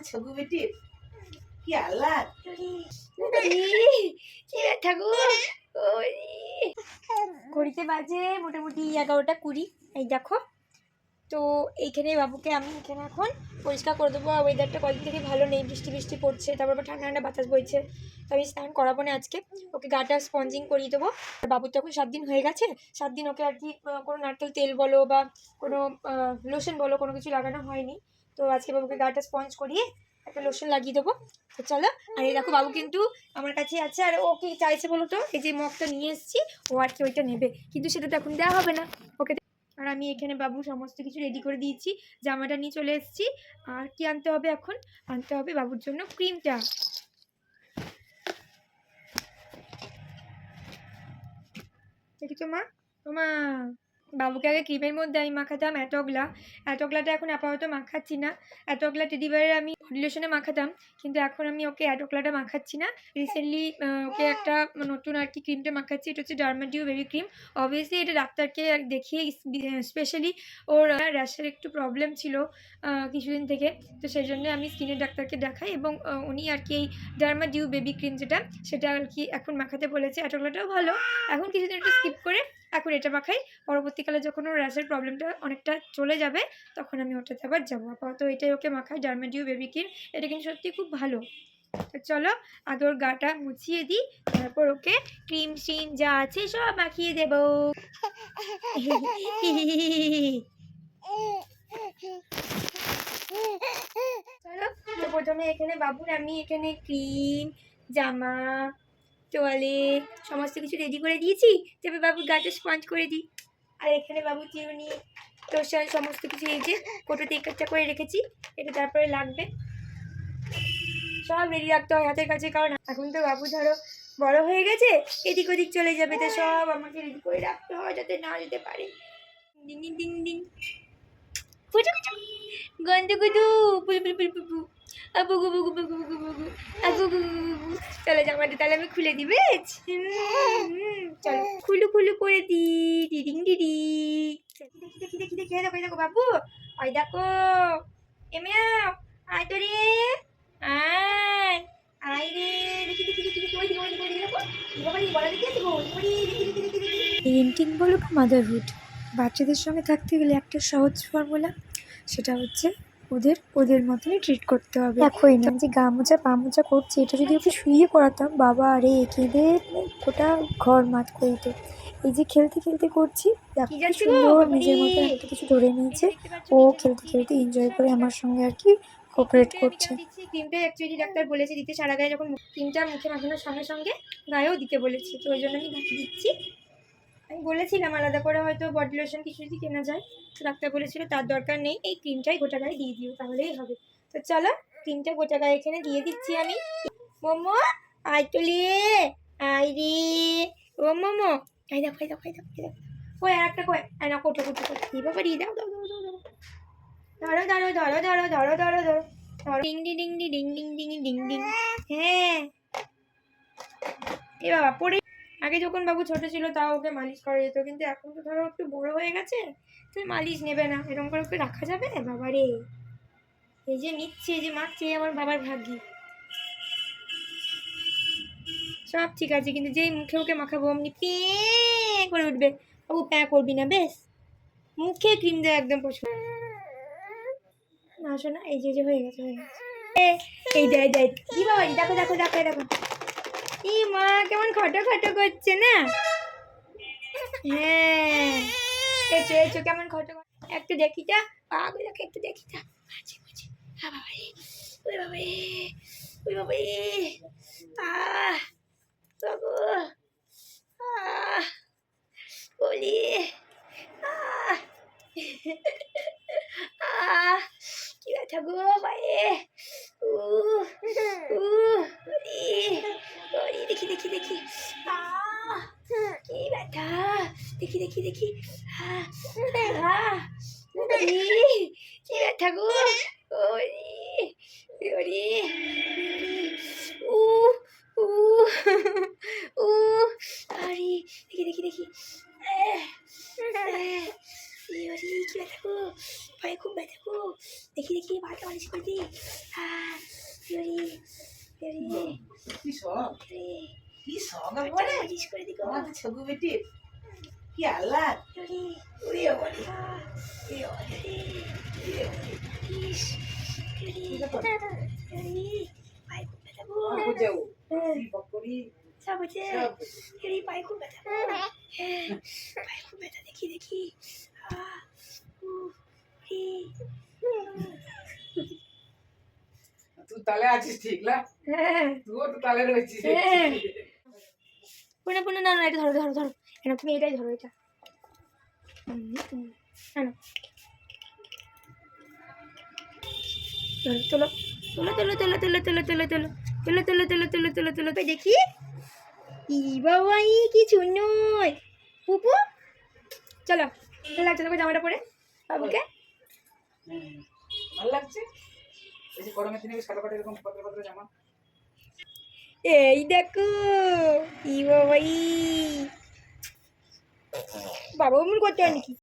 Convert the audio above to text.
ছবি বেটি কি আল্লাহ ঘড়িতে বাজে মোটামুটি 11টা 20। এই দেখো, তো এইখানে বাবুকে আমি এখানে এখন পরিষ্কার করে দেবো। আর ওয়েদারটা কয়েকদিন থেকে ভালো নেই, বৃষ্টি বৃষ্টি পড়ছে, তারপর আবার ঠান্ডা ঠান্ডা বাতাস বইছে। তো আমি স্নান করাবো না আজকে, ওকে গাটা স্পঞ্জিং করিয়ে দেবো। আর বাবুর তখন 7 দিন হয়ে গেছে, 7 দিন ওকে আর কি কোনো নারকেল তেল বলো বা কোনো লোশন বলো কোনো কিছু লাগানো হয়নি। তো আজকে বাবুকে গাটা স্পঞ্জ করিয়ে একটা লোশন লাগিয়ে দেবো। তো চলো। আর এই দেখো বাবু কিন্তু আমার কাছে আছে, আর ও কি চাইছে বলো তো, এই যে মগটা নিয়ে এসেছি, ও আর কি ওইটা নেবে, কিন্তু সেটা তো এখন দেওয়া হবে না ওকে। আর আমি এখানে বাবু সমস্ত কিছু রেডি করে দিয়েছি, জামাটা নিয়ে চলে এসেছি। আর কি আনতে হবে এখন, আনতে হবে বাবুর জন্য ক্রিমটা। দেখি তোমা বাবুকে আগে ক্রিমের মধ্যে আমি মাখাতাম অ্যাটোগ্লাটা এখন আপাতত মাখাচ্ছি না। অ্যাটোগ্লা টেডিবারের আমি বডি লোশনে মাখাতাম, কিন্তু এখন আমি ওকে অ্যাটোগ্লাটা মাখাচ্ছি না। রিসেন্টলি ওকে একটা নতুন আর কি ক্রিমটা মাখাচ্ছি, এটা হচ্ছে ডার্মাডিউ বেবি ক্রিম। অবভিয়াসলি এটা ডাক্তারকে দেখিয়ে, স্পেশালি ওর র্যাশের একটু প্রবলেম ছিল কিছুদিন থেকে, তো সেই জন্য আমি স্কিনের ডাক্তারকে দেখাই, এবং উনি আর কি এই ডার্মাডিউ বেবি ক্রিম সেটা আর কি এখন মাখাতে বলেছে। অ্যাটোগ্লাটাও ভালো, এখন কিছুদিন একটু স্কিপ করে এখন এটা মাখাই। পরবর্তীকালে যখন ওর র্যাশের প্রবলেমটা অনেকটা চলে যাবে তখন আমি ওটাতে আবার যাবো। আপাতত এটাই ওকে মাখাই, ডার্মাডিউ বেবি ক্রিম। এটা কিন্তু সত্যি খুব ভালো। তো চলো আগে ওর গাটা মুছিয়ে দিই, তারপর ওকে ক্রিম শ্রিম যা আছে সব মাখিয়ে দেবো। চলো, তো প্রথমে এখানে বাবুর আমি এখানে ক্রিম, জামা, তোয়ালেট সমস্ত কিছু রেডি করে দিয়েছি, তবে বাবুর গাটা স্পঞ্জ করে দিই। আর এখানে বাবু চিরুনি, লোশন সমস্ত কিছু এই যে কোটোতে একটা করে রেখেছি, এটা তারপরে লাগবে। সব রেডি রাখতে হয় হাতের কাছে, কারণ এখন তো বাবু ধরো বড় হয়ে গেছে, এদিক ওদিক চলে যাবে, তো সব আমাকে রেডি করে রাখতে হয় যাতে না যেতে পারে। Ding ding ding ding Phuchu Phuchu গন্ধ গুদু পুলু পুলু পুলু পুলু আবু গু বু গু বু গু বু গু আগু গু গু। চলো জামাটা তাহলে আমি খুলে দিবে। চলো খুলু খুলু করে দি ডিডিং ডিডি। দেখি দেখি দেখি দেখি দেখো দেখো বাবু, ওই দেখো এমিয়াও, আয় তো রে, আয় আয় রে, দেখি দেখি দেখি দেখি ওই দিকে ওই দিকে ওই দিকে দেখো বাবা এই বলা দেখি আছে গো ওই দেখি দেখি দেখি দেখি। পেরেন্টিং বলো বা মাদারহুড, বাচ্চাদের সঙ্গে থাকতে গেলে একটা সহজ ফর্মুলা, সেটা হচ্ছে ওদের মতনই ট্রিট করতে হবে। দেখোই না যে গা মোচা পা মোচা করছে, এটা যদি ওকে শুয়ে পড়াতাম, বাবা আরে কেঁদে গোটা ঘর মাত করে দিত। এই যে খেলতে খেলতে করছি, দেখো কি সুন্দর নিজের মতো একটা কিছু ধরে নিয়েছে, ও খেলতে খেলতে এনজয় করে আমার সঙ্গে আর কি কোঅপারেট করছে। ক্রিমটা অ্যাকচুয়ালি ডাক্তার বলেছে দিতে সারা গায়ে, যখন ক্রিমটা মুখে মাখানোর সঙ্গে সঙ্গে গায়েও দিতে বলেছে, তো ওই জন্য আমি দিচ্ছি। আমি বলেছিলাম আলাদা করে হয়তো বডি লোশন কিছু যদি কেনা যায়, তো ডাক্তার বলেছিল তার দরকার নেই, এই ক্রিমটাই গোটা গায়ে দিয়ে দিও তাহলেই হবে। তো চলো ক্রিমটা গোটা গায়ে এখানে দিয়ে দিচ্ছি আমি। মোমো আয় তো লিয়ে আয় রে, ও মোমো আই দেখো আই দেখো আই দেখো আই দেখো, কই আর একটা কই না কোটো কোটো কোটো এই বাবা রি দাও দাও দাও দাও ধরো ধরো ধরো ধরো ধরো ধরো ধরো ধরো ding ding ding ding ding ding ding ding. হ্যাঁ এ বাবা পড়ে। আগে যখন বাবু ছোট ছিল তাও ওকে মালিশ করা যেত, কিন্তু এখন তো ধরো একটু বড় হয়ে গেছে, তুমি মালিশ নেবে না, এরকম করে ওকে রাখা যাবে বাবা রে। এই যে নিচ্ছে এই যে মাখছে, আমার বাবার ভাগ্যি। সব ঠিক আছে, কিন্তু যেই মুখে ওকে মাখাবো অমনি পে করে উঠবে। বাবু প্যাঁ করবি না বেশ, মুখে ক্রিম দেয় একদম পছন্দ না। শোনা এই যে হয়ে গেছে হয়ে গেছে। এই দেয় দেয় কি বাবা দেখো দেখো দেখো দেখো, ই মা কেমন খটো খটো করছে না। হ্যাঁ এসো এসো কেমন খটো একটু দেখি যা, পাগুলোকে একটু দেখি যা। আচ্ছা বুঝি হ্যাঁ বাবা রে, ওই বাবা রে, ওই বাবা রে, বাবু বলি কি ব্যথা গো পায়ে, দেখি দেখি দেখি কি ব্যথা, দেখি দেখি দেখি কি ব্যথা গো, আরে দেখি দেখি দেখি কি ব্যথা গো, পায়ে খুব ব্যথা গো। দেখি দেখি ভালো মালিশ করে দিই। কি শখ, কি শখ বলে মালিশ করে দিই গো। আমাদের ছবু বেটি কি আল্লাহ। ওরে বাবারে, পায়ে খুব ব্যথা গো। বুঝাও কি বকরি সব হচ্ছে সব পায়ে খুব ব্যথা গো। পায়ে খুব ব্যথা, দেখি দেখি। তুই তালে আছিস ঠিক না, তুইও তো তালে রয়েছিস। পুনে পুনে না না, এটা ধরো ধরো ধরো, না তুমি এটাই ধরো, এটা চলো তোলো তোলো তোলো তোলো তোলো তোলো তোলো তোলো তোলো তোলো তোলো তোলো তোলো তোলো দেখি। ই বাবা, ই কি চুন্নই পুপু। চলো, ভালো লাগছে তোকে জামাটা পরে বাবুকে? ভালো লাগছে, এই যে গরমের দিনে সাদা কাটা এরকম পাতলা পাতলা জামা। এই দেখো, ই বাবা, ই বাবা মন করতে হয় নাকি?